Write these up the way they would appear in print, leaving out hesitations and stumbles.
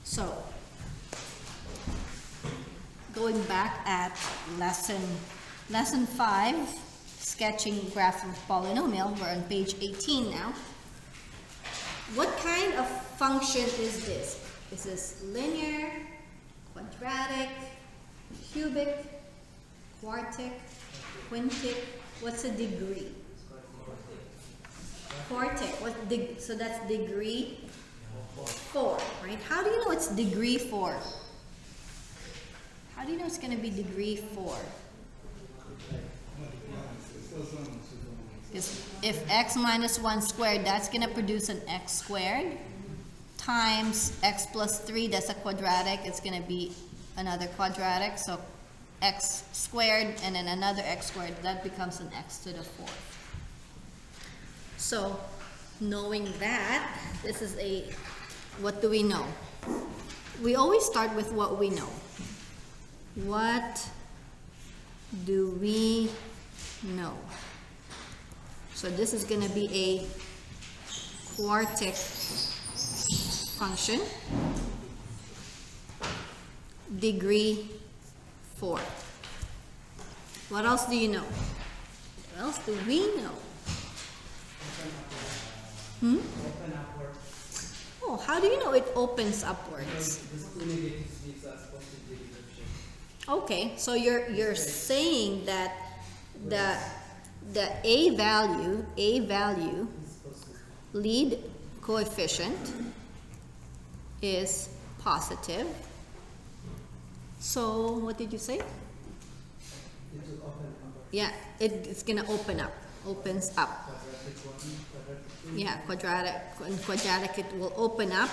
So, going back at lesson 5, sketching graph of polynomial, we're on page 18 now. What kind of function is this? Is this linear, quadratic, cubic, quartic, quintic? What's a degree? Quartic. So that's degree 4, right? How do you know it's degree 4? How do you know it's going to be degree 4? Because if x minus 1 squared, that's going to produce an x squared, times x plus 3, that's a quadratic, it's going to be another quadratic, so x squared and then another x squared, that becomes an x to the 4th. So, knowing that, this is what do we know? We always start with what we know. What do we know? So this is going to be a quartic function, degree 4. What else do you know? What else do we know? Open upward. Oh, how do you know it opens upwards? This two negatives gives us positive division. Okay, so you're saying that the a value lead coefficient is positive. So what did you say? It will open upward. Yeah, it's gonna open up. Opens up. Quadratic one, quadratic two. Yeah, quadratic it will open up.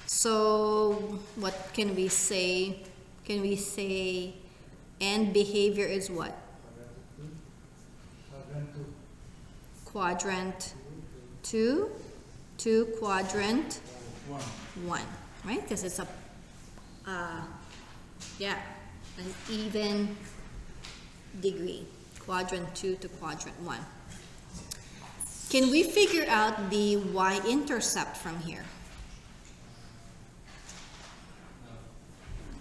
So what can we say? Can we say end behavior is what? Quadrant Quadrant 2 two. to quadrant 1, right? Because it's an even degree. Quadrant 2 to quadrant 1. Can we figure out the y-intercept from here?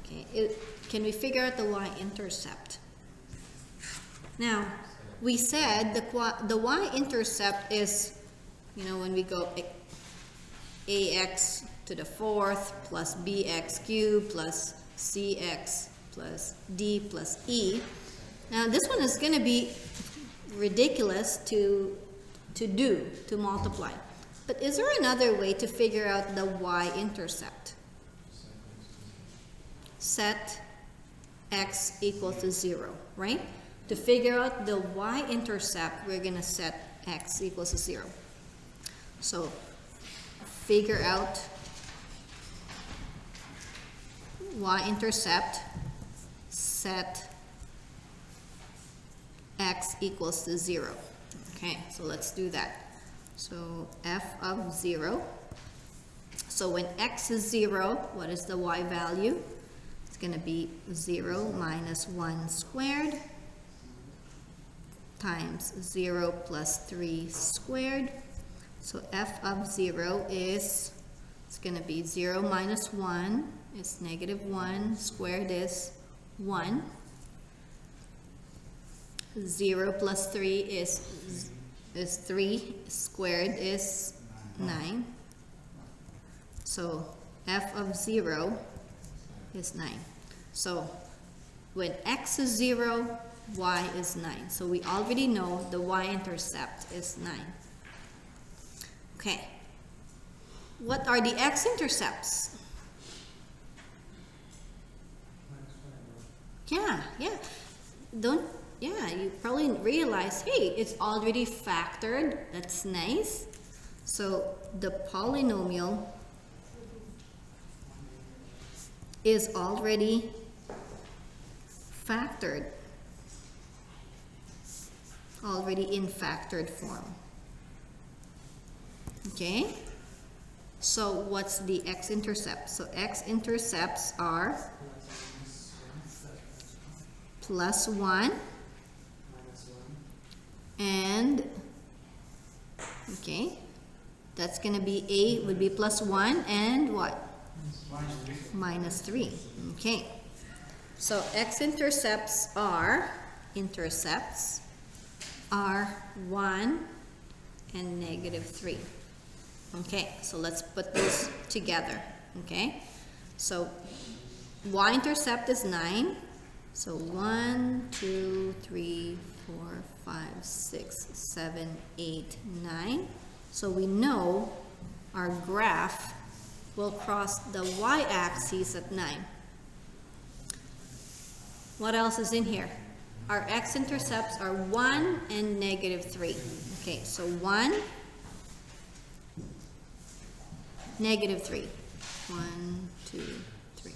Okay, can we figure out the y-intercept? Now, we said the y-intercept is, when we go ax to the 4th plus bx cubed plus cx plus d plus e. Now, this one is going to be ridiculous to multiply. But is there another way to figure out the y-intercept? Set x equal to 0, right? To figure out the y-intercept, we're going to set x equals to 0. So, figure out y-intercept, set x equals to 0. Okay, so let's do that. So f of 0. So when x is 0, what is the y value? It's going to be 0 minus 1 squared times 0 plus 3 squared. So f of 0 is, it's going to be 0 minus 1 is negative 1, squared is 1. 0 plus 3 is 3, squared is 9. So f of 0 is 9. So when x is 0, y is 9. So we already know the y-intercept is 9. Okay. What are the x-intercepts? Yeah. You probably realize, hey, it's already factored. That's nice. So the polynomial is already factored. Already in factored form. Okay? So what's the x-intercept? So x-intercepts are plus 1 and okay, that's gonna be a would be plus 1 and what? minus 3. Okay. So x-intercepts are 1 and negative 3. Okay, so let's put those together. Okay, so y-intercept is 9. So 1, 2, 3, 4, 5, 6, 7, 8, 9. So we know our graph will cross the y-axis at 9. What else is in here? Our x-intercepts are 1 and negative 3. Okay, so 1, negative 3. 1, 2, 3.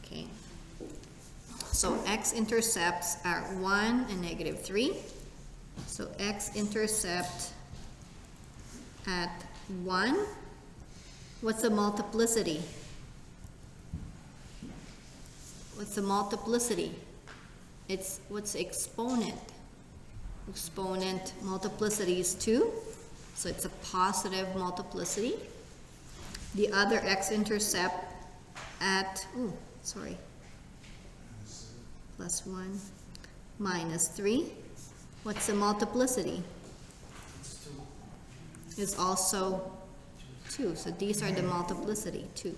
Okay. So x-intercepts are 1 and negative 3. So x-intercept at 1. What's the multiplicity? What's the multiplicity? It's what's the exponent? Exponent multiplicity is 2. So it's a positive multiplicity. The other x-intercept at, plus 1 minus 3. What's the multiplicity? Is also 2. So these are the multiplicity, 2.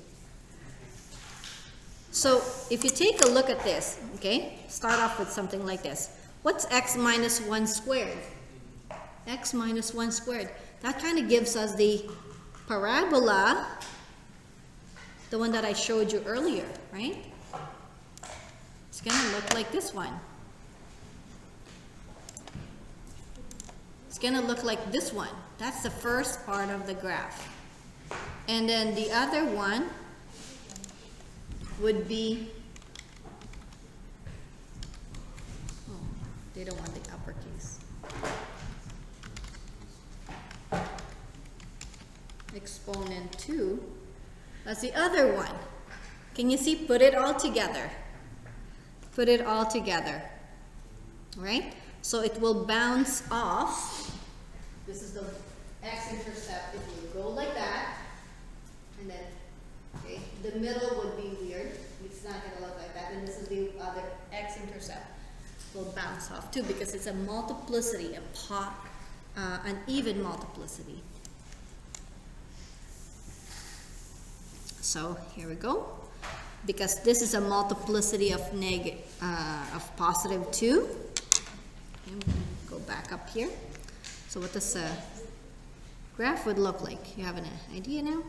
So if you take a look at this, okay, start off with something like this. What's x minus 1 squared? X minus 1 squared. That kind of gives us the parabola, the one that I showed you earlier, right? It's going to look like this one. It's going to look like this one. That's the first part of the graph. And then the other one would be, they don't want the uppercase. Exponent 2. That's the other one. Can you see? Put it all together. Put it all together. Right? So it will bounce off. This is the x-intercept. It will go like that. And then, okay, the middle would be weird. It's not going to look like that. And this is the other x-intercept. Will bounce off too because it's a multiplicity, an even multiplicity. So here we go. Because this is a multiplicity of positive 2. Okay, go back up here. So what this graph would look like? You have an idea now?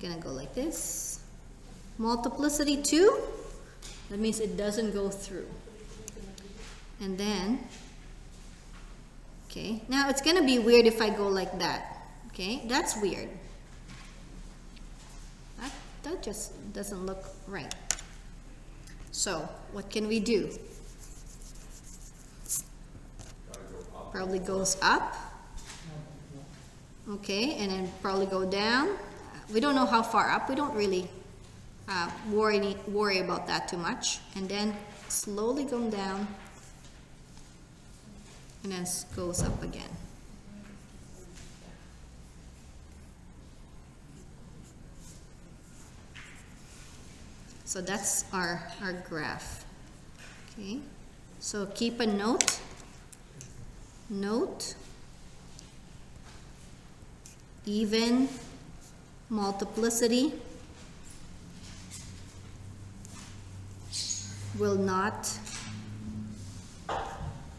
Gonna go like this. Multiplicity 2. That means it doesn't go through. And then, okay, now it's gonna be weird if I go like that. Okay, that's weird. That just doesn't look right. So what can we do? Probably goes up. Okay, and then probably go down. We don't know how far up. We don't really worry about that too much. And then slowly going down. And then goes up again. So that's our graph. Okay, so keep a note. Note, even multiplicity will not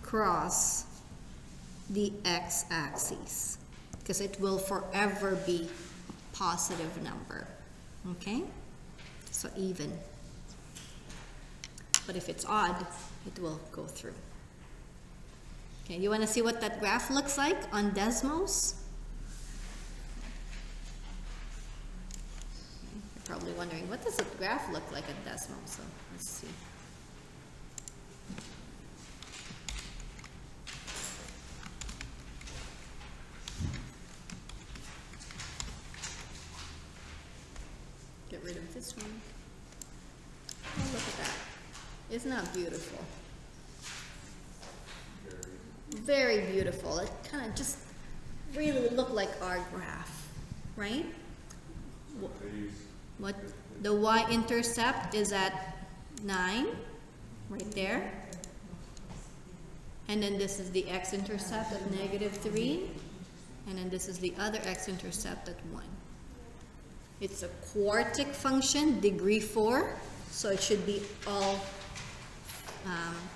cross the x-axis because it will forever be a positive number. Okay? So even. But if it's odd, it will go through. Okay, you want to see what that graph looks like on Desmos? You're probably wondering, what does the graph look like at Desmos? So let's see. Get rid of this one. Oh, look at that. Isn't that beautiful? Very beautiful. It kind of just really look like our graph, right? What the y-intercept is at 9, right there. And then this is the x-intercept at -3. And then this is the other x-intercept at 1. It's a quartic function, degree 4. So it should be all,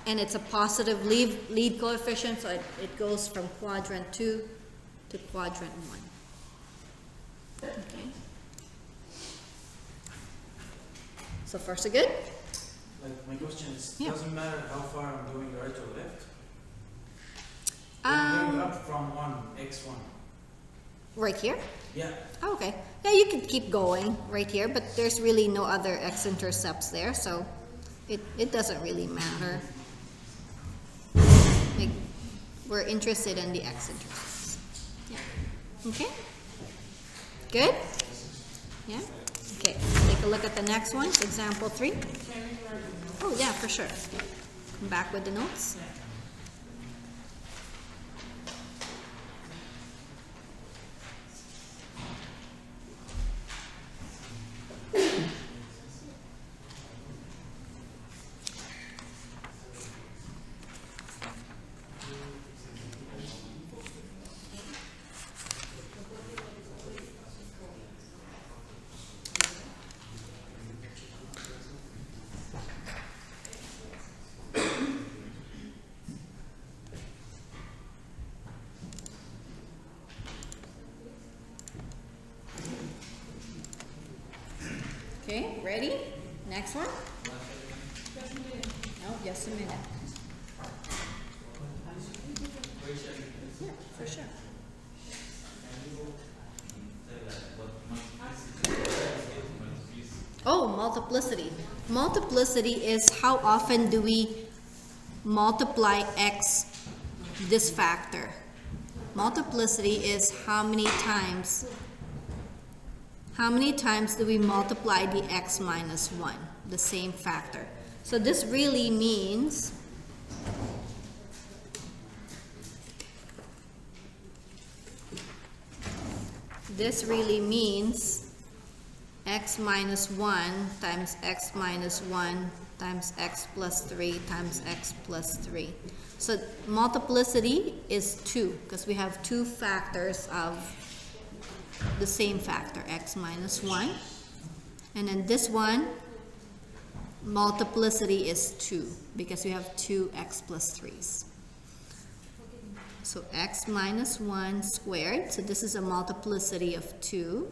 and it's a positive lead coefficient. So it goes from quadrant 2 to quadrant 1. Okay. So far so good? Like my question is, Yeah. doesn't matter how far I'm going right or left. I'm going up from 1, x1. Right here? Yeah. Oh, okay. Yeah, you could keep going right here, but there's really no other x-intercepts there, so it doesn't really matter. Like, we're interested in the x-intercepts. Yeah. Okay? Good? Yeah? Okay, take a look at the next one, example 3. Oh, yeah, for sure. I'm back with the notes. Okay, ready? Next one? No, just a minute. Yeah, for sure. Oh, multiplicity. Multiplicity is how often do we multiply x, this factor. Multiplicity is how many times do we multiply the x minus 1, the same factor. So this really means x minus 1 times x minus 1 times x plus 3 times x plus 3. So multiplicity is 2, because we have two factors of the same factor, x minus 1. And then this one, multiplicity is 2, because we have two x plus 3's. So x minus 1 squared, so this is a multiplicity of 2.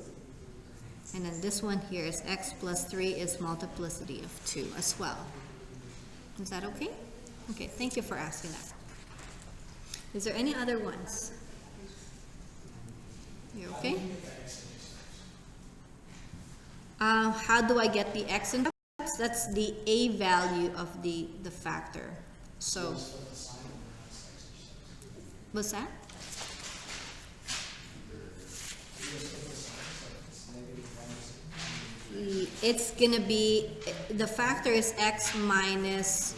And then this one here is x plus 3 is multiplicity of 2 as well. Is that okay? Okay, thank you for asking that. Is there any other ones? You okay? How do I get the x intercepts? That's the a value of the factor. So, what's that? It's gonna be, the factor is x minus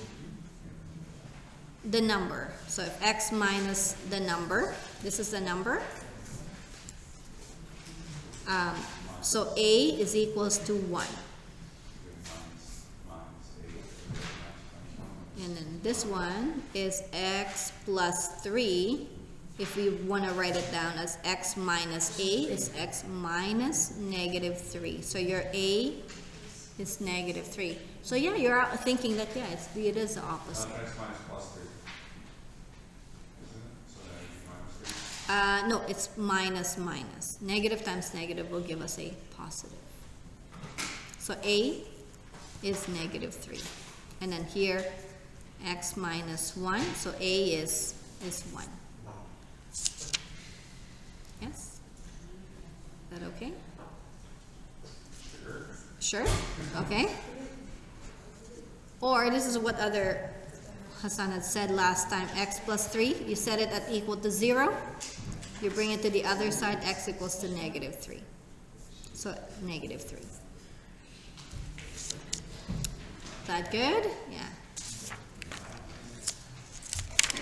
the number. So if x minus the number, this is the number. So a is equals to 1. And then this one is x plus 3. If we want to write it down as x minus a, is x minus -3. So your a is -3. So yeah, you're thinking that, yeah, it is the opposite. X minus plus 3. Isn't it? So that would be minus 3. No, it's minus minus. Negative times negative will give us a positive. So a is -3. And then here, x minus 1. So a is 1. Yes? Is that okay? Sure? Okay. Or this is what other Hassan had said last time, x plus 3. You set it at equal to 0. You bring it to the other side, x equals to -3. So -3. Is that good? Yeah.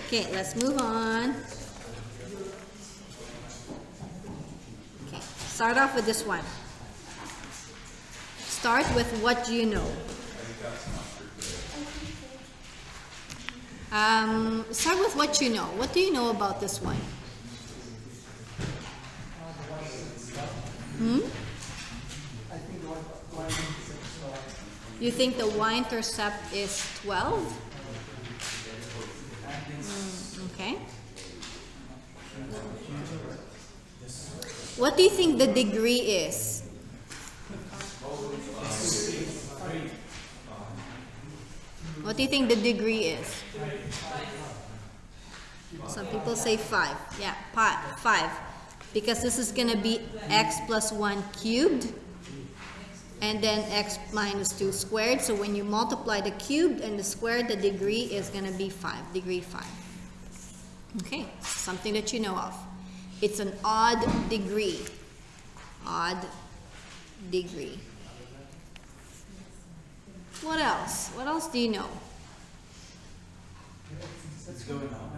Okay, let's move on. Start off with this one. Start with what you know. Start with what you know. What do you know about this one? You think the y-intercept is 12? Okay. What do you think the degree is? What do you think the degree is? Some people say 5. Yeah, 5. Because this is going to be x plus 1 cubed. And then x minus 2 squared. So when you multiply the cubed and the squared, the degree is going to be 5. Degree 5. Okay, something that you know of. It's an odd degree. Odd degree. What else? What else do you know? Let's go now.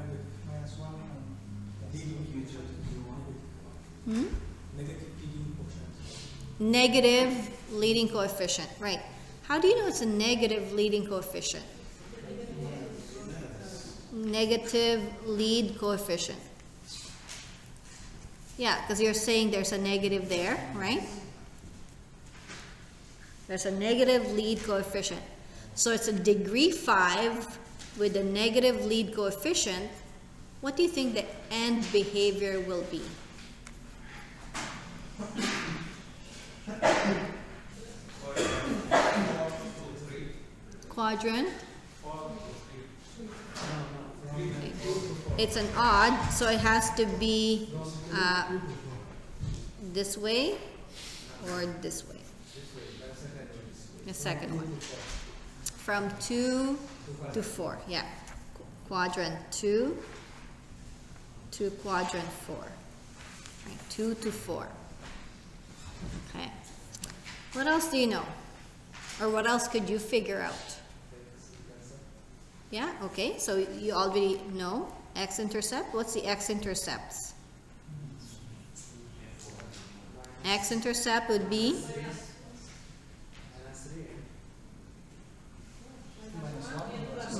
Minus 1 leading future to 1. Negative leading quotient. Negative leading coefficient, right. How do you know it's a negative leading coefficient? Negative lead coefficient. Yeah, because you're saying there's a negative there, right? There's a negative lead coefficient. So it's a degree 5 with a negative lead coefficient. What do you think the end behavior will be? Quadrant. It's an odd, so it has to be this way or this way. The second one. From 2 to 4. Yeah. Quadrant 2 to quadrant 4. Right. 2 to 4. Okay. What else do you know? Or what else could you figure out? Yeah, okay. So you already know x-intercept. What's the x-intercepts? X-intercept would be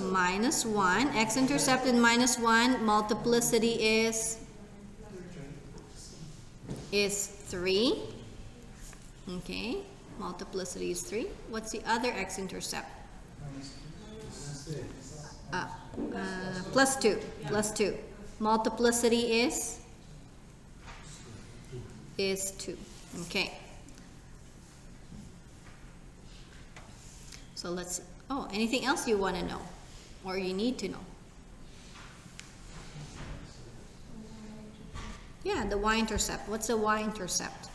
minus 1. X-intercept in minus 1. Multiplicity is 3. Okay. Multiplicity is 3. What's the other x-intercept? Plus 2. Plus 2. Multiplicity is 2. Okay. So let's see. Oh, anything else you want to know? Or you need to know? Yeah, the y-intercept. What's the y-intercept?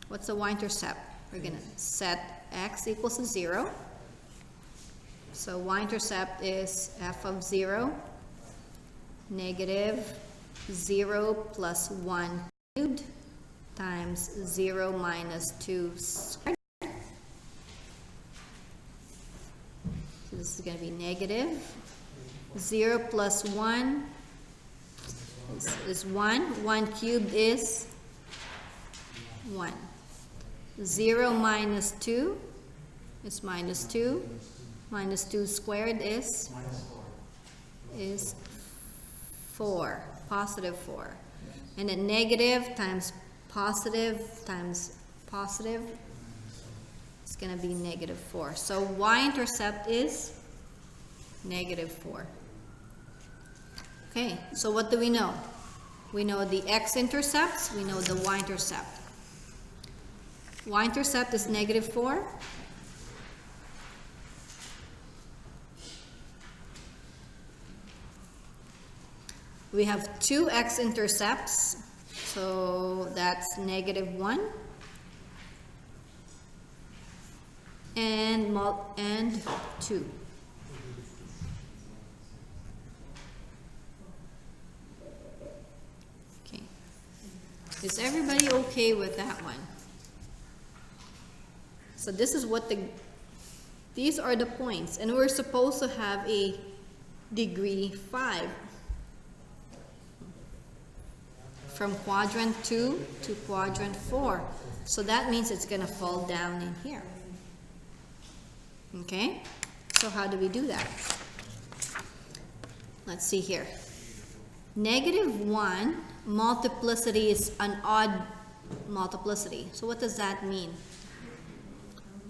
What's the y-intercept? We're going to set x equals to 0. So y-intercept is f of 0, negative 0 plus 1 cubed times 0 minus 2 squared. So this is going to be negative 0 plus 1 is 1. 1 cubed is 1. 0 minus 2 is minus 2. Minus 2 squared is 4. Positive 4. And then negative times positive it's going to be negative 4. So y-intercept is negative 4. Okay, so what do we know? We know the x-intercepts, we know the y-intercept. Y-intercept is negative 4. We have 2 x-intercepts, so that's negative 1. And 2. Okay. Is everybody okay with that one? So this is what these are the points, and we're supposed to have a degree 5. from quadrant 2 to quadrant 4. So that means it's going to fall down in here. Okay? So how do we do that? Let's see here. -1 multiplicity is an odd multiplicity. So what does that mean?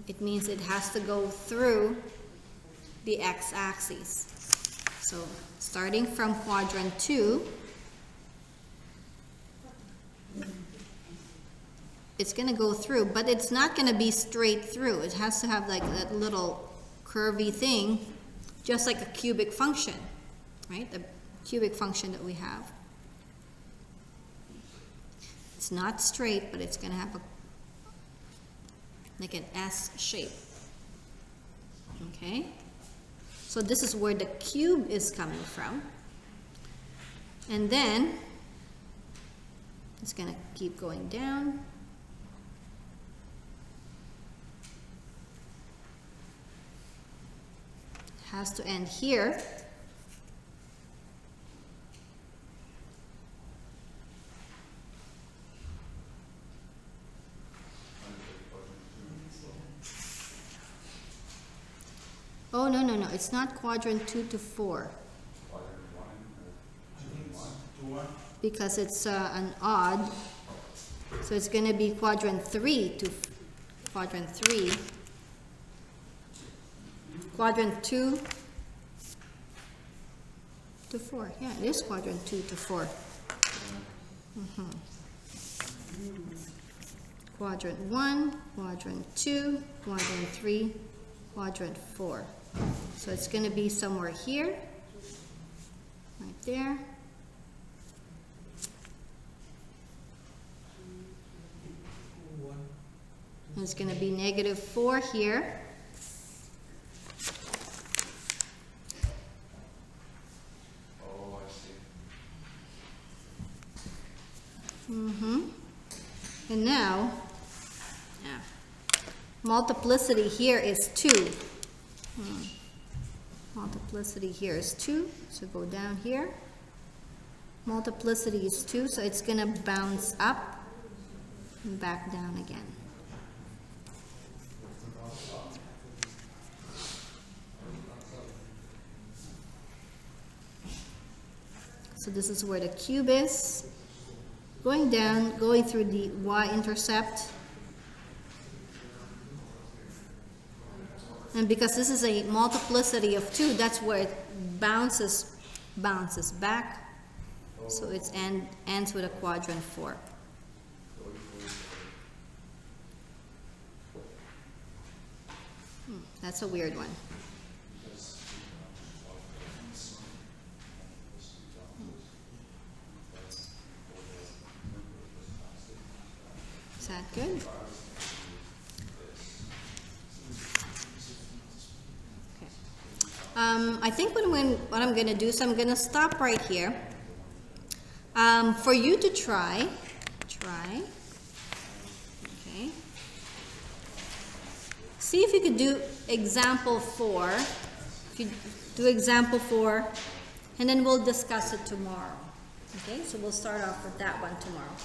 It means it has to go through the x-axis. So starting from quadrant 2, it's going to go through, but it's not going to be straight through. It has to have like that little curvy thing, just like a cubic function, right? The cubic function that we have. It's not straight, but it's going to have a like an S shape. Okay? So this is where the cube is coming from. And then it's going to keep going down. Has to end here. Oh, no, it's not quadrant 2 to 4. Because it's an odd. So it's going to be quadrant 3 to quadrant 3. Quadrant 2 to 4. Yeah, it is quadrant 2 to 4. Quadrant 1, quadrant 2, quadrant 3, quadrant 4. So it's going to be somewhere here, right there. And it's going to be -4 here. Oh, I see. And now, multiplicity here is 2. Multiplicity here is 2, so go down here. Multiplicity is 2, so it's going to bounce up and back down again. So this is where the cube is. Going down, going through the y-intercept. And because this is a multiplicity of 2, that's where it bounces back. So it ends with a quadrant 4. That's a weird one. Is that good? Okay. I think what I'm going to do is I'm going to stop right here. For you to try. Okay. See if you could do example 4. If you do example 4, and then we'll discuss it tomorrow. Okay, so we'll start off with that one tomorrow.